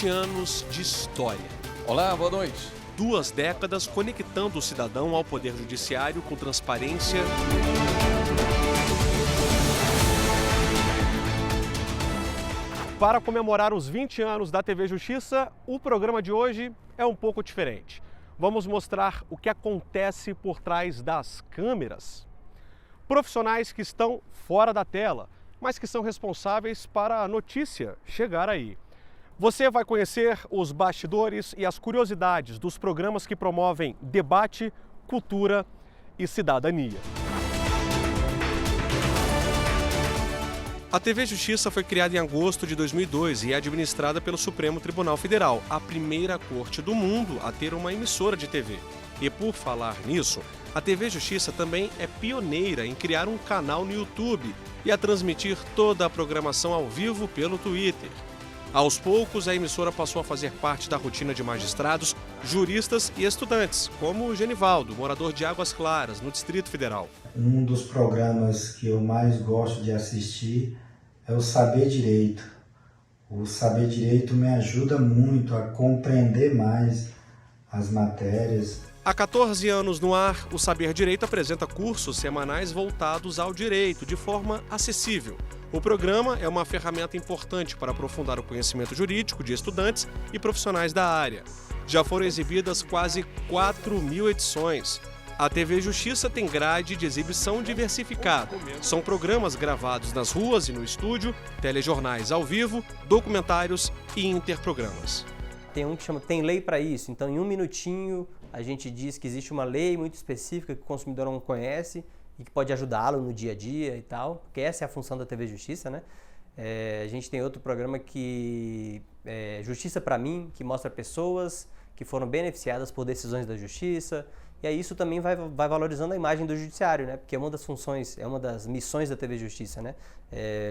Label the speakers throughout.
Speaker 1: Anos de história.
Speaker 2: Olá, boa noite.
Speaker 1: 2 décadas conectando o cidadão ao poder judiciário com transparência. Para comemorar os 20 anos da TV Justiça, o programa de hoje é um pouco diferente. Vamos mostrar o que acontece por trás das câmeras. Profissionais que estão fora da tela, mas que são responsáveis para a notícia chegar aí. Você vai conhecer os bastidores e as curiosidades dos programas que promovem debate, cultura e cidadania. A TV Justiça foi criada em agosto de 2002 e é administrada pelo Supremo Tribunal Federal, a primeira corte do mundo a ter uma emissora de TV. E por falar nisso, a TV Justiça também é pioneira em criar um canal no YouTube e a transmitir toda a programação ao vivo pelo Twitter. Aos poucos, a emissora passou a fazer parte da rotina de magistrados, juristas e estudantes, como o Genivaldo, morador de Águas Claras, no Distrito Federal.
Speaker 3: Um dos programas que eu mais gosto de assistir é o Saber Direito. O Saber Direito me ajuda muito a compreender mais as matérias.
Speaker 1: Há 14 anos no ar, o Saber Direito apresenta cursos semanais voltados ao direito, de forma acessível. O programa é uma ferramenta importante para aprofundar o conhecimento jurídico de estudantes e profissionais da área. Já foram exibidas quase 4.000 edições. A TV Justiça tem grade de exibição diversificada. São programas gravados nas ruas e no estúdio, telejornais ao vivo, documentários e interprogramas.
Speaker 4: Tem um que chama Tem Lei para Isso, então em um minutinho a gente diz que existe uma lei muito específica que o consumidor não conhece e que pode ajudá-lo no dia a dia e tal, porque essa é a função da TV Justiça, né? A gente tem outro programa que é Justiça para Mim, que mostra pessoas que foram beneficiadas por decisões da Justiça, e aí isso também vai valorizando a imagem do judiciário, né? Porque é uma das funções, é uma das missões da TV Justiça, né?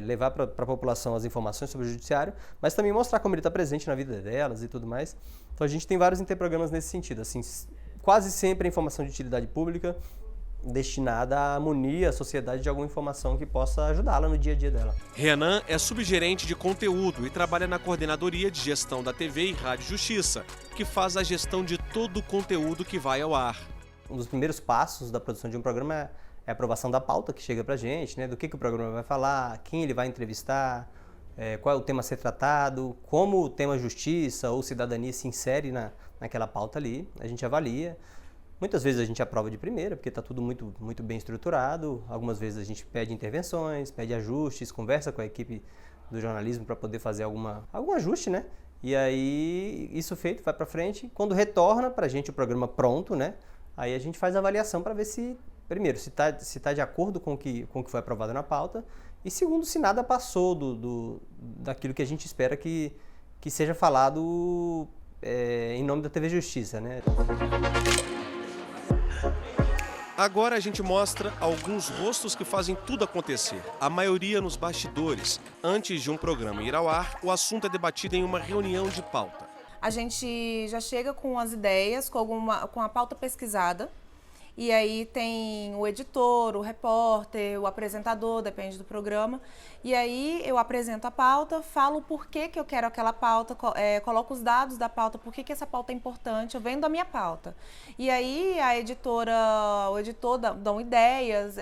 Speaker 4: Levar para a população as informações sobre o judiciário, mas também mostrar como ele está presente na vida delas e tudo mais. Então a gente tem vários interprogramas nesse sentido, assim, quase sempre a informação de utilidade pública, destinada a munir a sociedade de alguma informação que possa ajudá-la no dia a dia dela.
Speaker 1: Renan é subgerente de conteúdo e trabalha na Coordenadoria de Gestão da TV e Rádio Justiça, que faz a gestão de todo o conteúdo que vai ao ar.
Speaker 4: Um dos primeiros passos da produção de um programa é a aprovação da pauta que chega pra gente, né? Do que o programa vai falar, quem ele vai entrevistar, qual é o tema a ser tratado, como o tema justiça ou cidadania se insere naquela pauta ali, a gente avalia. Muitas vezes a gente aprova de primeira, porque está tudo muito, muito bem estruturado. Algumas vezes a gente pede intervenções, pede ajustes, conversa com a equipe do jornalismo para poder fazer algum ajuste, né? E aí, isso feito, vai para frente. Quando retorna para a gente o programa pronto, né? Aí a gente faz a avaliação para ver se, primeiro, se tá de acordo com o que foi aprovado na pauta, e segundo, se nada passou daquilo que a gente espera que seja falado em nome da TV Justiça, né?
Speaker 1: Agora a gente mostra alguns rostos que fazem tudo acontecer, a maioria nos bastidores. Antes de um programa ir ao ar, o assunto é debatido em uma reunião de pauta.
Speaker 5: A gente já chega com as ideias, com a pauta pesquisada, e aí tem o editor, o repórter, o apresentador, depende do programa. E aí eu apresento a pauta, falo por que eu quero aquela pauta, coloco os dados da pauta, por que essa pauta é importante, eu vendo a minha pauta. E aí a editora, o editor dão ideias,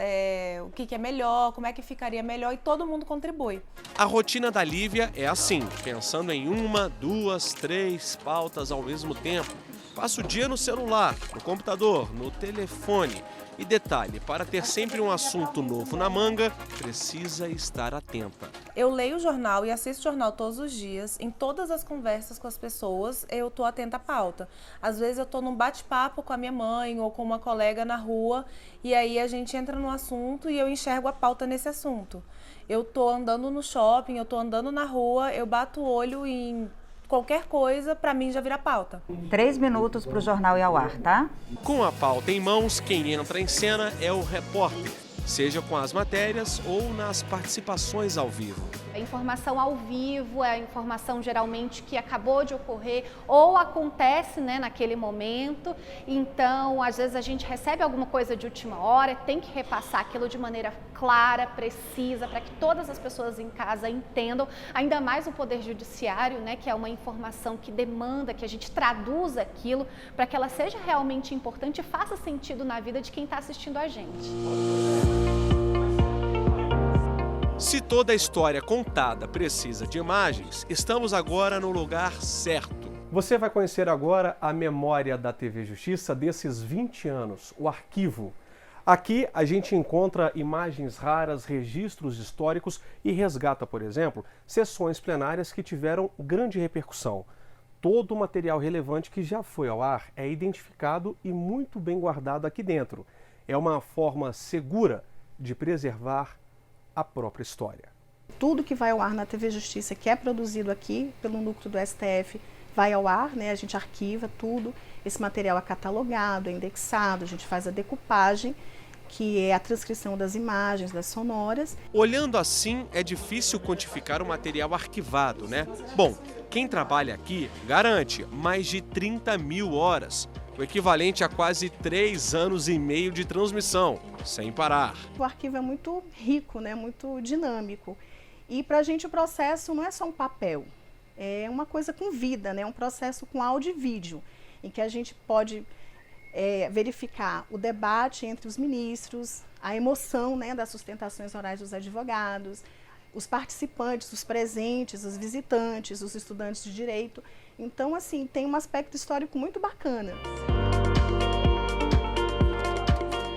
Speaker 5: o que é melhor, como é que ficaria melhor, e todo mundo contribui.
Speaker 1: A rotina da Lívia é assim, pensando em 1, 2, 3 pautas ao mesmo tempo. Passa o dia no celular, no computador, no telefone. E detalhe, para ter sempre um assunto novo na manga, precisa estar atenta.
Speaker 5: Eu leio o jornal e assisto o jornal todos os dias. Em todas as conversas com as pessoas, eu estou atenta à pauta. Às vezes eu estou num bate-papo com a minha mãe ou com uma colega na rua, e aí a gente entra no assunto e eu enxergo a pauta nesse assunto. Eu estou andando no shopping, eu estou andando na rua, eu bato o olho em qualquer coisa, para mim já vira pauta.
Speaker 6: 3 minutos para o jornal ir ao ar, tá?
Speaker 1: Com a pauta em mãos, quem entra em cena é o repórter. seja com as matérias ou nas participações ao vivo.
Speaker 2: A informação ao vivo é a informação geralmente que acabou de ocorrer ou acontece, né, naquele momento. Então, às vezes a gente recebe alguma coisa de última hora, tem que repassar aquilo de maneira clara, precisa, para que todas as pessoas em casa entendam, ainda mais o Poder Judiciário, né, que é uma informação que demanda que a gente traduza aquilo para que ela seja realmente importante e faça sentido na vida de quem está assistindo a gente.
Speaker 1: Se toda a história contada precisa de imagens, estamos agora no lugar certo. Você vai conhecer agora a memória da TV Justiça desses 20 anos, o arquivo. Aqui a gente encontra imagens raras, registros históricos e resgata, por exemplo, sessões plenárias que tiveram grande repercussão. Todo o material relevante que já foi ao ar é identificado e muito bem guardado aqui dentro. É uma forma segura de preservar a própria história.
Speaker 6: Tudo que vai ao ar na TV Justiça, que é produzido aqui pelo núcleo do STF, vai ao ar, né? A gente arquiva tudo, esse material é catalogado, é indexado, a gente faz a decupagem, que é a transcrição das imagens, das sonoras.
Speaker 1: Olhando assim, é difícil quantificar o material arquivado, né? Bom, quem trabalha aqui garante mais de 30 mil horas, o equivalente a quase 3 anos e meio de transmissão, sem parar.
Speaker 6: O arquivo é muito rico, né? Muito dinâmico. E para a gente o processo não é só um papel, é uma coisa com vida, né? Um processo com áudio e vídeo, em que a gente pode verificar o debate entre os ministros, a emoção, né, das sustentações orais dos advogados, os participantes, os presentes, os visitantes, os estudantes de direito. Então, assim, tem um aspecto histórico muito bacana.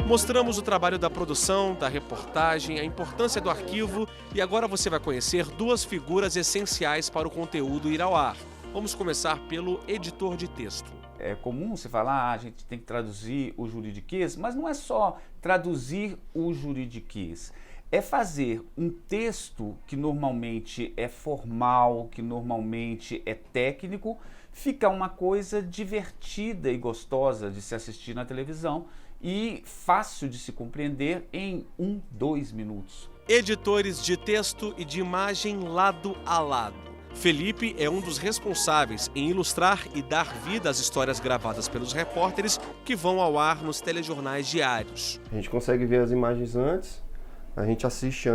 Speaker 1: Mostramos o trabalho da produção, da reportagem, a importância do arquivo e agora você vai conhecer duas figuras essenciais para o conteúdo ir ao ar. Vamos começar pelo editor de texto.
Speaker 7: É comum você falar, a gente tem que traduzir o juridiquês, mas não é só traduzir o juridiquês. É fazer um texto que normalmente é formal, que normalmente é técnico, ficar uma coisa divertida e gostosa de se assistir na televisão e fácil de se compreender em 2 minutos.
Speaker 1: Editores de texto e de imagem lado a lado. Felipe é um dos responsáveis em ilustrar e dar vida às histórias gravadas pelos repórteres que vão ao ar nos telejornais diários.
Speaker 8: A gente consegue ver as imagens antes, a gente assiste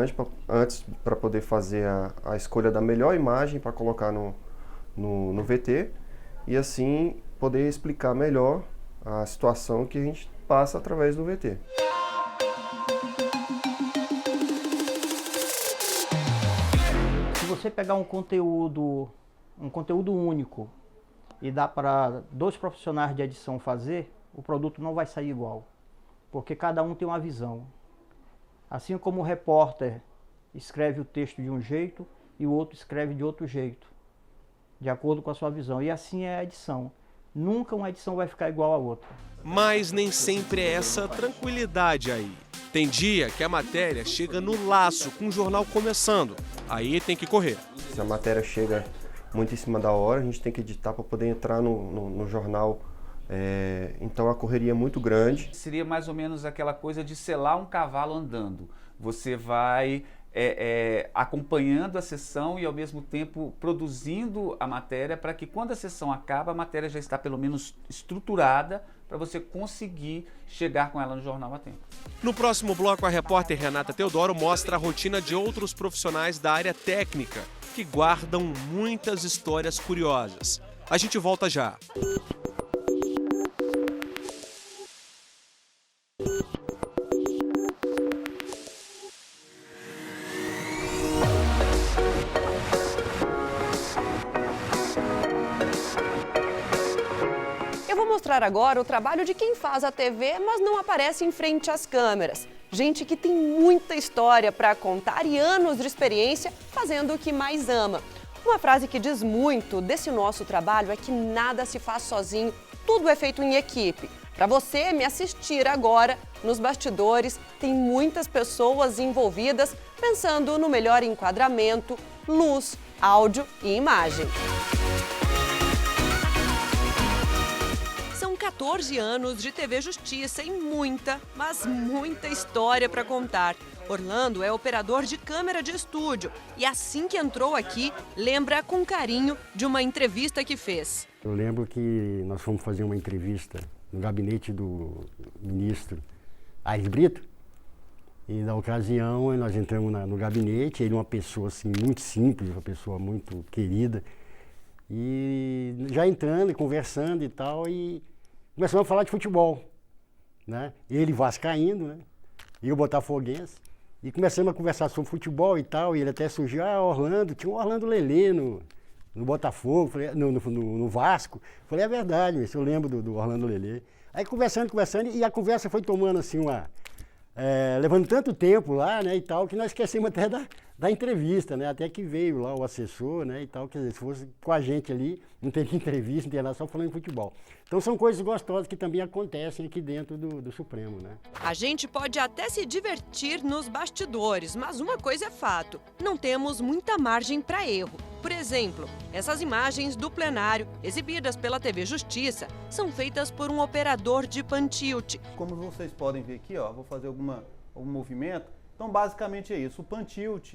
Speaker 8: antes para poder fazer a escolha da melhor imagem para colocar no VT e assim poder explicar melhor a situação que a gente passa através do VT.
Speaker 9: Se você pegar um conteúdo único e dá para 2 profissionais de edição fazer, o produto não vai sair igual, porque cada um tem uma visão. Assim como o repórter escreve o texto de um jeito e o outro escreve de outro jeito, de acordo com a sua visão. E assim é a edição. Nunca uma edição vai ficar igual a outra.
Speaker 1: Mas nem sempre é essa tranquilidade aí. Tem dia que a matéria chega no laço com o jornal começando. Aí tem que correr.
Speaker 8: Se a matéria chega muito em cima da hora, a gente tem que editar para poder entrar no jornal. Então a correria é muito grande.
Speaker 7: Seria mais ou menos aquela coisa de selar um cavalo andando. Você vai acompanhando a sessão e ao mesmo tempo produzindo a matéria para que quando a sessão acaba, a matéria já está pelo menos estruturada para você conseguir chegar com ela no jornal a tempo.
Speaker 1: No próximo bloco, a repórter Renata Teodoro mostra a rotina de outros profissionais da área técnica que guardam muitas histórias curiosas. A gente volta já.
Speaker 10: Eu vou mostrar agora o trabalho de quem faz a TV, mas não aparece em frente às câmeras. Gente que tem muita história para contar e anos de experiência fazendo o que mais ama. Uma frase que diz muito desse nosso trabalho é que nada se faz sozinho, tudo é feito em equipe. Para você me assistir agora, nos bastidores, tem muitas pessoas envolvidas pensando no melhor enquadramento, luz, áudio e imagem. São 14 anos de TV Justiça e muita, mas muita história para contar. Orlando é operador de câmera de estúdio e assim que entrou aqui, lembra com carinho de uma entrevista que fez.
Speaker 11: Eu lembro que nós fomos fazer uma entrevista no gabinete do ministro Aires Brito. E na ocasião nós entramos no gabinete, ele é uma pessoa assim, muito simples, uma pessoa muito querida. E já entrando e conversando e tal, e começamos a falar de futebol, né? Ele vascaíno, né? E eu botafoguense. E começamos a conversar sobre futebol e tal, e ele até surgiu, Orlando, tinha um Orlando Lelê no Botafogo, falei, no Vasco. Falei, é verdade, eu lembro do Orlando Lelê. Aí conversando, e a conversa foi tomando assim levando tanto tempo lá, né, e tal, que nós esquecemos até da entrevista, né, até que veio lá o assessor, né, e tal, quer dizer, se fosse com a gente ali, não teria entrevista, não teria nada, só falando de futebol. Então são coisas gostosas que também acontecem aqui dentro do Supremo, né.
Speaker 10: A gente pode até se divertir nos bastidores, mas uma coisa é fato, não temos muita margem para erro. Por exemplo, essas imagens do plenário, exibidas pela TV Justiça, são feitas por um operador de pan-tilt.
Speaker 12: Como vocês podem ver aqui, vou fazer algum movimento. Então, basicamente é isso. O pan-tilt,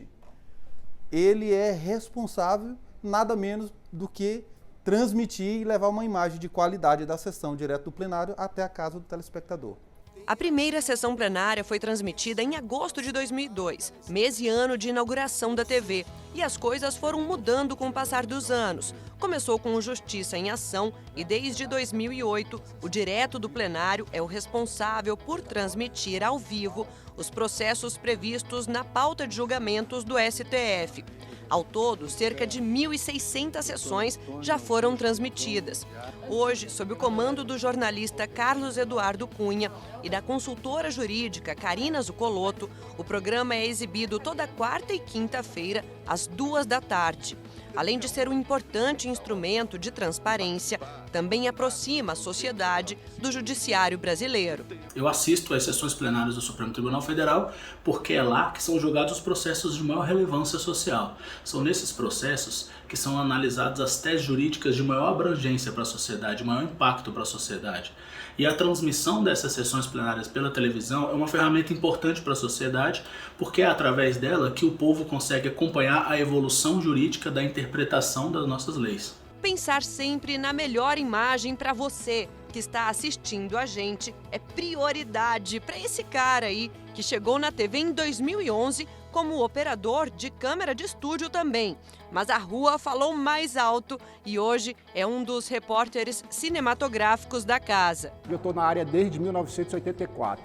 Speaker 12: ele é responsável nada menos do que transmitir e levar uma imagem de qualidade da sessão direto do plenário até a casa do telespectador.
Speaker 10: A primeira sessão plenária foi transmitida em agosto de 2002, mês e ano de inauguração da TV. E as coisas foram mudando com o passar dos anos. Começou com o Justiça em Ação e desde 2008, o direto do plenário é o responsável por transmitir ao vivo os processos previstos na pauta de julgamentos do STF. Ao todo, cerca de 1.600 sessões já foram transmitidas. Hoje, sob o comando do jornalista Carlos Eduardo Cunha e da consultora jurídica Karina Zucolotto, o programa é exibido toda quarta e quinta-feira, às 14h. Além de ser um importante instrumento de transparência, também aproxima a sociedade do judiciário brasileiro.
Speaker 13: Eu assisto às sessões plenárias do Supremo Tribunal Federal porque é lá que são julgados os processos de maior relevância social. São nesses processos que são analisadas as teses jurídicas de maior abrangência para a sociedade, maior impacto para a sociedade. E a transmissão dessas sessões plenárias pela televisão é uma ferramenta importante para a sociedade, porque é através dela que o povo consegue acompanhar a evolução jurídica da interpretação das nossas leis.
Speaker 10: Pensar sempre na melhor imagem para você que está assistindo a gente é prioridade para esse cara aí que chegou na TV em 2011 como operador de câmera de estúdio também. Mas a rua falou mais alto e hoje é um dos repórteres cinematográficos da casa.
Speaker 14: Eu estou na área desde 1984.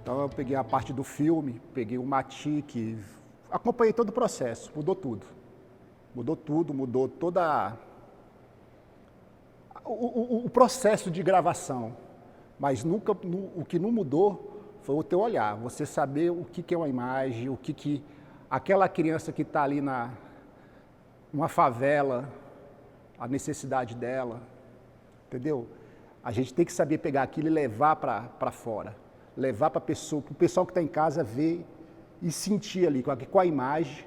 Speaker 14: Então eu peguei a parte do filme, peguei o Matic, acompanhei todo o processo, mudou tudo. Mudou tudo, mudou toda o processo de gravação. Mas nunca, o que não mudou foi o teu olhar, você saber o que é uma imagem, o que aquela criança que está ali numa favela, a necessidade dela, entendeu? A gente tem que saber pegar aquilo e levar para fora, levar para o pessoal que está em casa ver e sentir ali com a imagem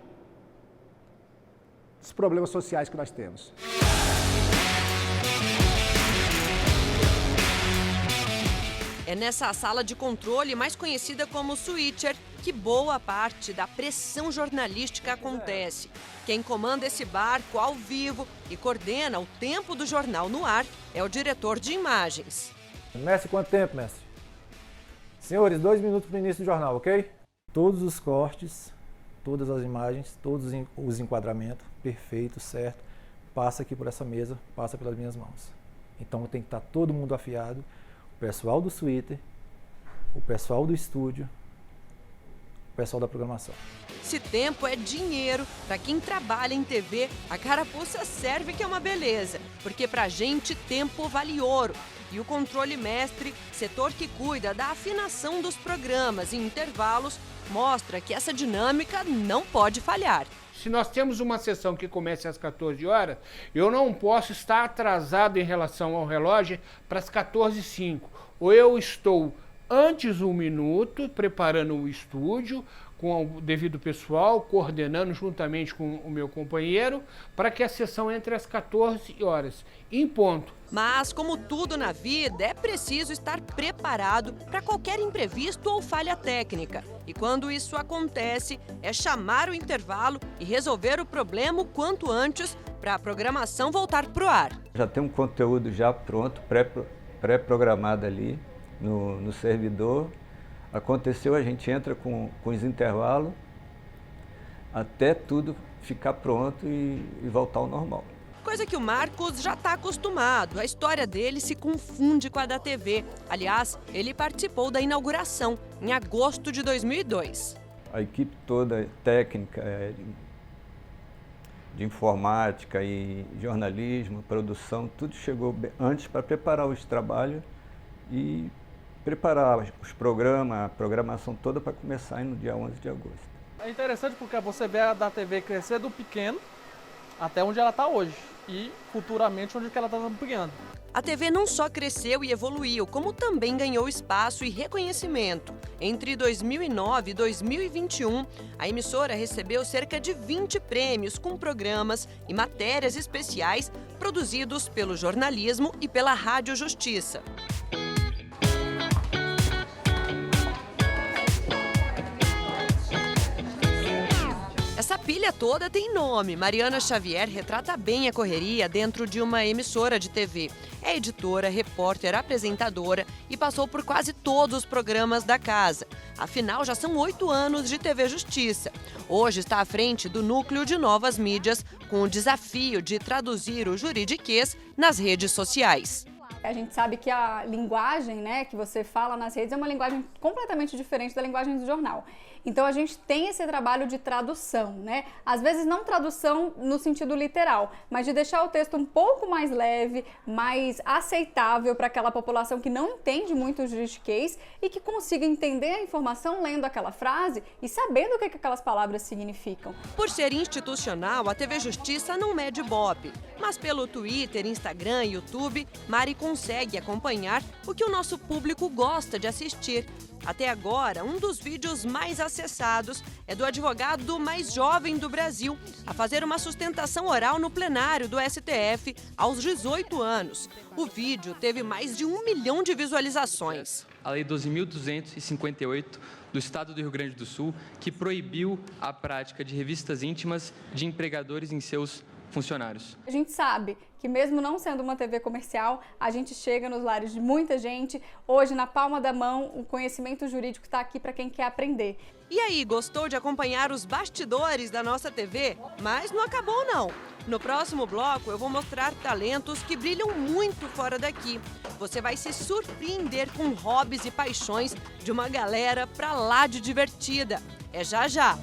Speaker 14: os problemas sociais que nós temos.
Speaker 10: É nessa sala de controle, mais conhecida como switcher, que boa parte da pressão jornalística acontece. Quem comanda esse barco ao vivo e coordena o tempo do jornal no ar é o diretor de imagens.
Speaker 15: Mestre, quanto tempo, mestre? Senhores, 2 minutos para o início do jornal, ok? Todos os cortes, todas as imagens, todos os enquadramentos, perfeito, certo, passa aqui por essa mesa, passa pelas minhas mãos. Então tem que estar todo mundo afiado. O pessoal do Twitter, o pessoal do estúdio, o pessoal da programação.
Speaker 10: Se tempo é dinheiro, para quem trabalha em TV, a carapuça serve que é uma beleza, porque pra gente tempo vale ouro. E o controle mestre, setor que cuida da afinação dos programas em intervalos, mostra que essa dinâmica não pode falhar.
Speaker 16: Se nós temos uma sessão que começa às 14 horas, eu não posso estar atrasado em relação ao relógio para as 14h05. Ou eu estou antes 1 minuto, preparando o estúdio, com o devido pessoal, coordenando juntamente com o meu companheiro, para que a sessão entre às 14 horas, em ponto.
Speaker 10: Mas, como tudo na vida, é preciso estar preparado para qualquer imprevisto ou falha técnica. E quando isso acontece, é chamar o intervalo e resolver o problema o quanto antes para a programação voltar para o ar.
Speaker 17: Já tem um conteúdo já pronto, pré-programado ali no servidor. Aconteceu, a gente entra com os intervalos até tudo ficar pronto e voltar ao normal.
Speaker 10: Coisa que o Marcos já está acostumado. A história dele se confunde com a da TV. Aliás, ele participou da inauguração, em agosto de 2002.
Speaker 17: A equipe toda técnica, de informática e jornalismo, produção, tudo chegou antes para preparar os trabalhos e preparar os programas, a programação toda para começar no dia 11 de agosto.
Speaker 18: É interessante porque você vê a da TV crescer do pequeno até onde ela está hoje e futuramente onde ela está ampliando.
Speaker 10: A TV não só cresceu e evoluiu, como também ganhou espaço e reconhecimento. Entre 2009 e 2021, a emissora recebeu cerca de 20 prêmios com programas e matérias especiais produzidos pelo jornalismo e pela Rádio Justiça. Essa pilha toda tem nome. Mariana Xavier retrata bem a correria dentro de uma emissora de TV. É editora, repórter, apresentadora e passou por quase todos os programas da casa. Afinal, já são 8 anos de TV Justiça. Hoje está à frente do núcleo de novas mídias, com o desafio de traduzir o juridiquês nas redes sociais.
Speaker 2: A gente sabe que a linguagem, né, que você fala nas redes é uma linguagem completamente diferente da linguagem do jornal. Então a gente tem esse trabalho de tradução, né? Às vezes não tradução no sentido literal, mas de deixar o texto um pouco mais leve, mais aceitável para aquela população que não entende muito o juridiquês e que consiga entender a informação lendo aquela frase e sabendo o que aquelas palavras significam.
Speaker 10: Por ser institucional, a TV Justiça não mede ibope, mas pelo Twitter, Instagram e YouTube, Mari consegue acompanhar o que o nosso público gosta de assistir. Até agora, um dos vídeos mais acessados é do advogado mais jovem do Brasil a fazer uma sustentação oral no plenário do STF aos 18 anos. O vídeo teve mais de 1 milhão de visualizações.
Speaker 19: A Lei 12.258 do Estado do Rio Grande do Sul, que proibiu a prática de revistas íntimas de empregadores em seus funcionários.
Speaker 2: A gente sabe que mesmo não sendo uma TV comercial, a gente chega nos lares de muita gente. Hoje, na palma da mão, o conhecimento jurídico está aqui para quem quer aprender.
Speaker 10: E aí, gostou de acompanhar os bastidores da nossa TV? Mas não acabou não. No próximo bloco eu vou mostrar talentos que brilham muito fora daqui. Você vai se surpreender com hobbies e paixões de uma galera pra lá de divertida. É já já!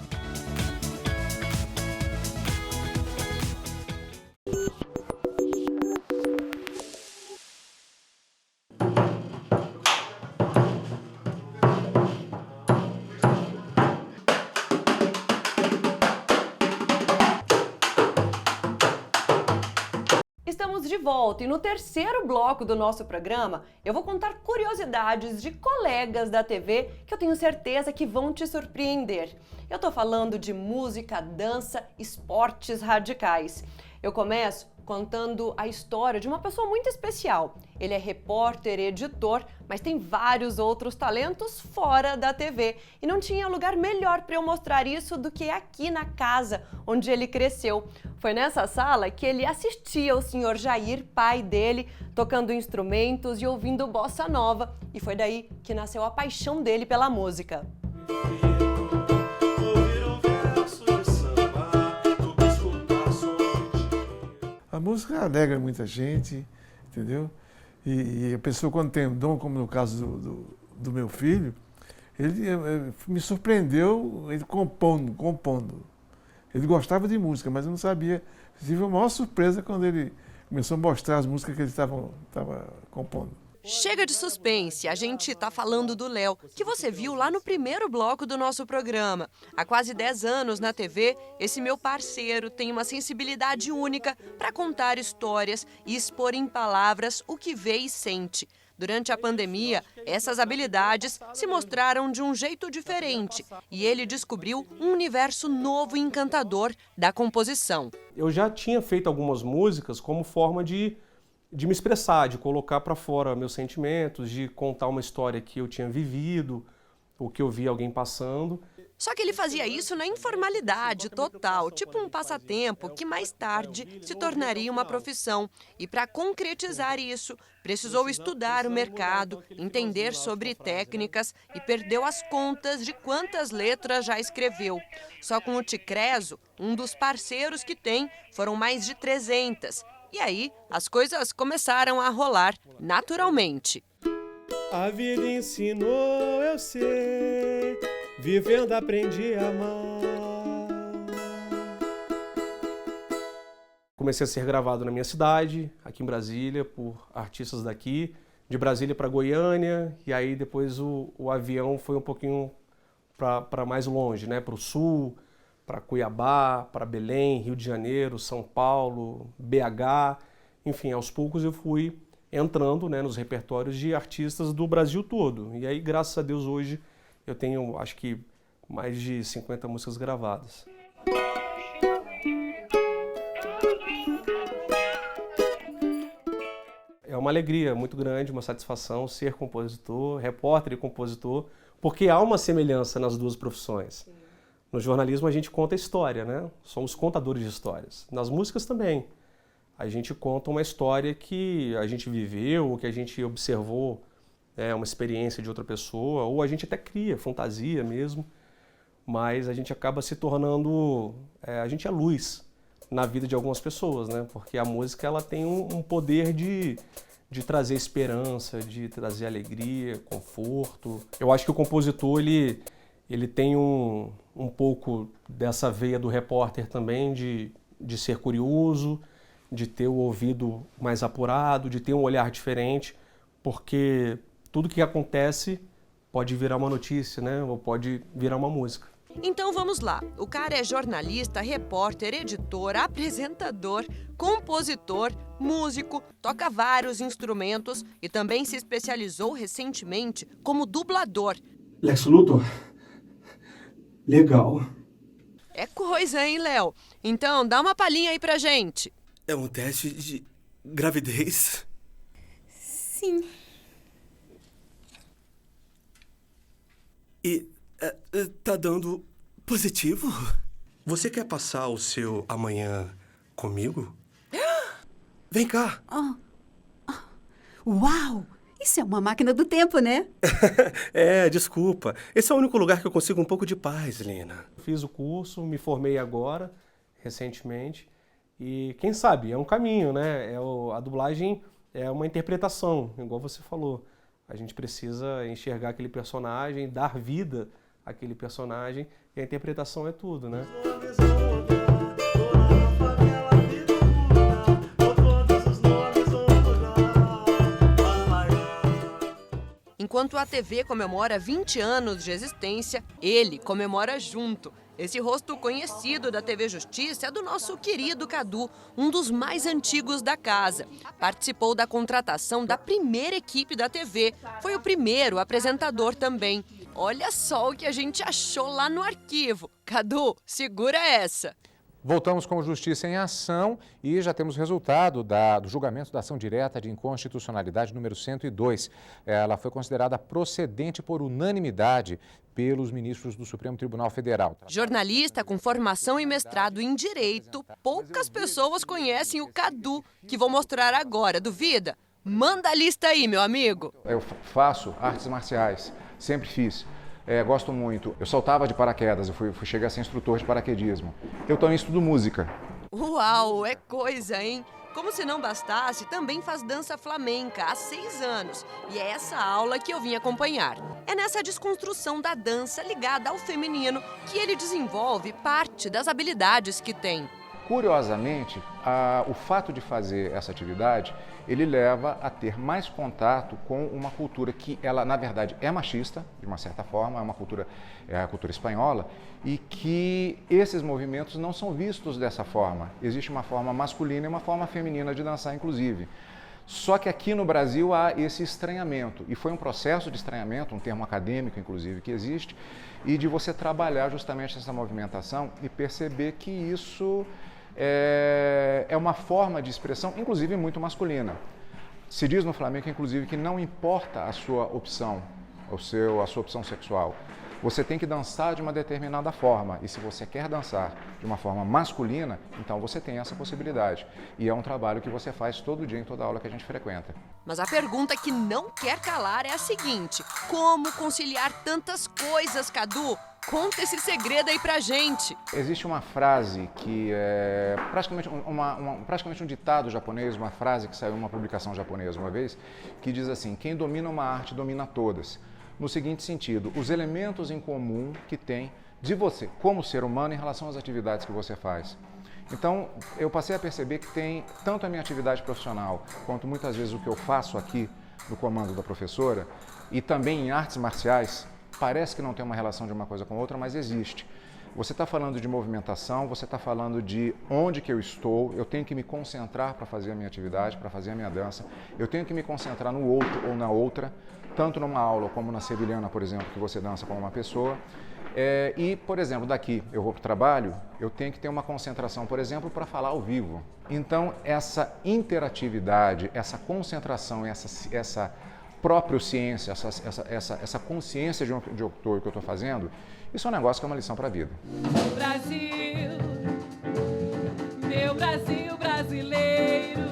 Speaker 10: Estamos de volta e no terceiro bloco do nosso programa eu vou contar curiosidades de colegas da TV que eu tenho certeza que vão te surpreender. Eu tô falando de música, dança, esportes radicais. Eu começo contando a história de uma pessoa muito especial. Ele é repórter, editor, mas tem vários outros talentos fora da TV. E não tinha lugar melhor para eu mostrar isso do que aqui na casa onde ele cresceu. Foi nessa sala que ele assistia o senhor Jair, pai dele, tocando instrumentos e ouvindo bossa nova. E foi daí que nasceu a paixão dele pela música.
Speaker 20: A música alegra muita gente, entendeu? E a pessoa, quando tem um dom, como no caso do meu filho, ele me surpreendeu ele compondo. Ele gostava de música, mas eu não sabia. Tive a maior surpresa quando ele começou a mostrar as músicas que ele estava compondo.
Speaker 10: Chega de suspense, a gente tá falando do Léo, que você viu lá no primeiro bloco do nosso programa. Há quase 10 anos na TV, esse meu parceiro tem uma sensibilidade única para contar histórias e expor em palavras o que vê e sente. Durante a pandemia, essas habilidades se mostraram de um jeito diferente e ele descobriu um universo novo e encantador da composição.
Speaker 1: Eu já tinha feito algumas músicas como forma de me expressar, de colocar para fora meus sentimentos, de contar uma história que eu tinha vivido, ou que eu vi alguém passando.
Speaker 10: Só que ele fazia isso na informalidade total, tipo um passatempo que mais tarde se tornaria uma profissão. E para concretizar isso, precisou estudar o mercado, entender sobre técnicas e perdeu as contas de quantas letras já escreveu. Só com o Ticreso, um dos parceiros que tem, foram mais de 300. E aí, as coisas começaram a rolar naturalmente.
Speaker 1: A vida ensinou, eu sei, vivendo aprendi a amar. Comecei a ser gravado na minha cidade, aqui em Brasília, por artistas daqui, de Brasília para Goiânia, e aí depois o avião foi um pouquinho para mais longe, né? Para o sul, para Cuiabá, para Belém, Rio de Janeiro, São Paulo, BH, enfim, aos poucos eu fui entrando, né, nos repertórios de artistas do Brasil todo. E aí, graças a Deus, hoje eu tenho, acho que, mais de 50 músicas gravadas. É uma alegria muito grande, uma satisfação ser compositor, repórter e compositor, porque há uma semelhança nas duas profissões. No jornalismo a gente conta história, né? Somos contadores de histórias. Nas músicas também. A gente conta uma história que a gente viveu, ou que a gente observou, uma experiência de outra pessoa, ou a gente até cria, fantasia mesmo, mas a gente acaba se tornando, a gente é luz na vida de algumas pessoas, né? Porque a música ela tem um poder de trazer esperança, de trazer alegria, conforto. Eu acho que o compositor, ele tem um pouco dessa veia do repórter também, de ser curioso, de ter o ouvido mais apurado, de ter um olhar diferente, porque tudo que acontece pode virar uma notícia, né? Ou pode virar uma música.
Speaker 10: Então vamos lá. O cara é jornalista, repórter, editor, apresentador, compositor, músico, toca vários instrumentos e também se especializou recentemente como dublador.
Speaker 21: Lex Luthor? Legal.
Speaker 10: É coisa, hein, Léo? Então, dá uma palhinha aí pra gente.
Speaker 21: É um teste de gravidez?
Speaker 22: Sim.
Speaker 21: E tá dando positivo? Você quer passar o seu amanhã comigo? Vem cá.
Speaker 22: Uau! Isso é uma máquina do tempo, né?
Speaker 21: Desculpa. Esse é o único lugar que eu consigo um pouco de paz, Lina.
Speaker 1: Fiz o curso, me formei agora, recentemente. E quem sabe, é um caminho, né? A dublagem é uma interpretação, igual você falou. A gente precisa enxergar aquele personagem, dar vida àquele personagem, e a interpretação é tudo, né?
Speaker 10: Enquanto a TV comemora 20 anos de existência, ele comemora junto. Esse rosto conhecido da TV Justiça é do nosso querido Cadu, um dos mais antigos da casa. Participou da contratação da primeira equipe da TV. Foi o primeiro apresentador também. Olha só o que a gente achou lá no arquivo. Cadu, segura essa.
Speaker 23: Voltamos com Justiça em Ação e já temos resultado do julgamento da ação direta de inconstitucionalidade número 102. Ela foi considerada procedente por unanimidade pelos ministros do Supremo Tribunal Federal.
Speaker 10: Jornalista com formação e mestrado em Direito, poucas pessoas conhecem o Cadu, que vou mostrar agora. Duvida? Manda a lista aí, meu amigo.
Speaker 23: Eu faço artes marciais, sempre fiz. Gosto muito. Eu saltava de paraquedas, eu fui chegar a ser instrutor de paraquedismo. Eu também estudo música.
Speaker 10: Uau, é coisa, hein? Como se não bastasse, também faz dança flamenca há 6 anos. E é essa aula que eu vim acompanhar. É nessa desconstrução da dança ligada ao feminino que ele desenvolve parte das habilidades que tem.
Speaker 23: Curiosamente, o fato de fazer essa atividade, ele leva a ter mais contato com uma cultura que ela, na verdade, é machista, de uma certa forma, é a cultura espanhola, e que esses movimentos não são vistos dessa forma. Existe uma forma masculina e uma forma feminina de dançar, inclusive. Só que aqui no Brasil há esse estranhamento, e foi um processo de estranhamento, um termo acadêmico inclusive que existe, e de você trabalhar justamente essa movimentação e perceber que isso é uma forma de expressão, inclusive muito masculina. Se diz no flamenco, inclusive, que não importa a sua opção, a sua opção sexual. Você tem que dançar de uma determinada forma, e se você quer dançar de uma forma masculina, então você tem essa possibilidade. E é um trabalho que você faz todo dia em toda aula que a gente frequenta.
Speaker 10: Mas a pergunta que não quer calar é a seguinte: como conciliar tantas coisas, Cadu? Conta esse segredo aí pra gente.
Speaker 23: Existe uma frase que é praticamente um ditado japonês, uma frase que saiu em uma publicação japonesa uma vez, que diz assim: quem domina uma arte domina todas. No seguinte sentido, os elementos em comum que tem de você como ser humano em relação às atividades que você faz. Então, eu passei a perceber que tem tanto a minha atividade profissional, quanto muitas vezes o que eu faço aqui no comando da professora, e também em artes marciais, parece que não tem uma relação de uma coisa com outra, mas existe. Você está falando de movimentação, você está falando de onde que eu estou, eu tenho que me concentrar para fazer a minha atividade, para fazer a minha dança, eu tenho que me concentrar no outro ou na outra, tanto numa aula como na sevilhana, por exemplo, que você dança com uma pessoa. E, por exemplo, daqui eu vou para o trabalho, eu tenho que ter uma concentração, por exemplo, para falar ao vivo. Então, essa interatividade, essa concentração, essa propriociência, essa consciência de um autor que eu estou fazendo, isso é um negócio que é uma lição para a vida.
Speaker 3: Brasil, meu Brasil brasileiro.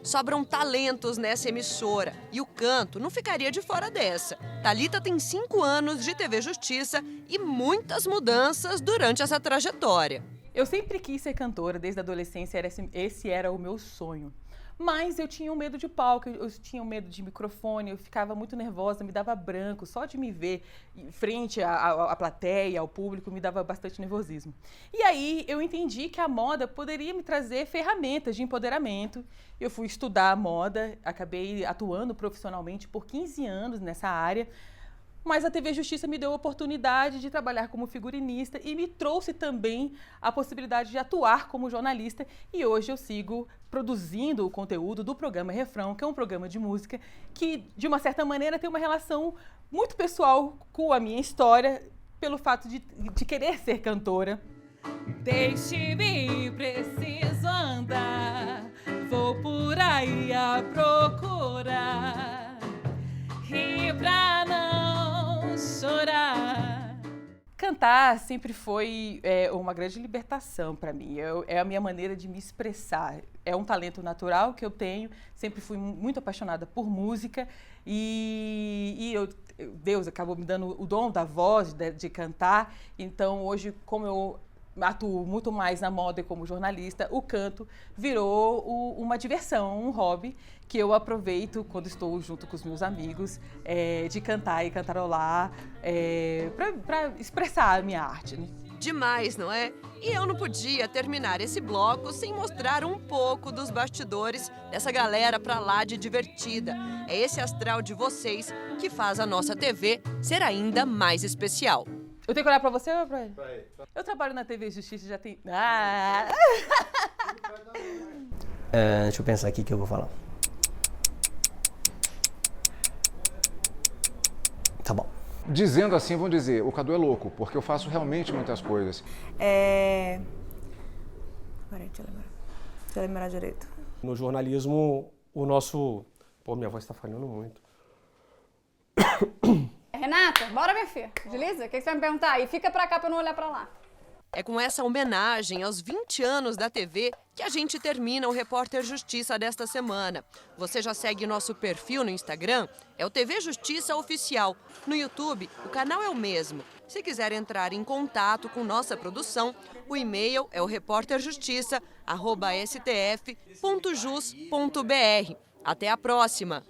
Speaker 10: Sobram talentos nessa emissora e o canto não ficaria de fora dessa. Thalita tem 5 anos de TV Justiça e muitas mudanças durante essa trajetória.
Speaker 3: Eu sempre quis ser cantora, desde a adolescência esse era o meu sonho. Mas eu tinha um medo de palco, eu tinha um medo de microfone, eu ficava muito nervosa, me dava branco, só de me ver frente à plateia, ao público, me dava bastante nervosismo. E aí eu entendi que a moda poderia me trazer ferramentas de empoderamento. Eu fui estudar moda, acabei atuando profissionalmente por 15 anos nessa área, mas a TV Justiça me deu a oportunidade de trabalhar como figurinista e me trouxe também a possibilidade de atuar como jornalista. E hoje eu sigo produzindo o conteúdo do programa Refrão, que é um programa de música que, de uma certa maneira, tem uma relação muito pessoal com a minha história, pelo fato de querer ser cantora. Deixe-me, preciso andar, vou por aí a procurar, e pra não chorar. Cantar sempre foi uma grande libertação para mim, é a minha maneira de me expressar. É um talento natural que eu tenho, sempre fui muito apaixonada por música e Deus acabou me dando o dom da voz, de cantar. Então hoje, como eu atuo muito mais na moda e como jornalista, o canto virou uma diversão, um hobby que eu aproveito quando estou junto com os meus amigos, de cantar e cantarolar, para expressar a minha arte, né?
Speaker 10: Demais, não é? E eu não podia terminar esse bloco sem mostrar um pouco dos bastidores dessa galera pra lá de divertida. É esse astral de vocês que faz a nossa TV ser ainda mais especial.
Speaker 3: Eu tenho que olhar pra você ou pra ele? Eu trabalho na TV Justiça já tem...
Speaker 4: Deixa eu pensar aqui o que eu vou falar. Tá bom.
Speaker 23: Dizendo assim, vão dizer, o Cadu é louco, porque eu faço realmente muitas coisas.
Speaker 5: Peraí, deixa eu lembrar direito.
Speaker 1: No jornalismo, o nosso... Pô, minha voz tá falhando muito.
Speaker 2: Renata, bora, minha filha. Desliza, o que você vai me perguntar? E fica pra cá pra eu não olhar pra lá.
Speaker 10: É com essa homenagem aos 20 anos da TV que a gente termina o Repórter Justiça desta semana. Você já segue nosso perfil no Instagram? É o TV Justiça Oficial. No YouTube, o canal é o mesmo. Se quiser entrar em contato com nossa produção, o e-mail é o repórterjustiça@stf.jus.br. Até a próxima!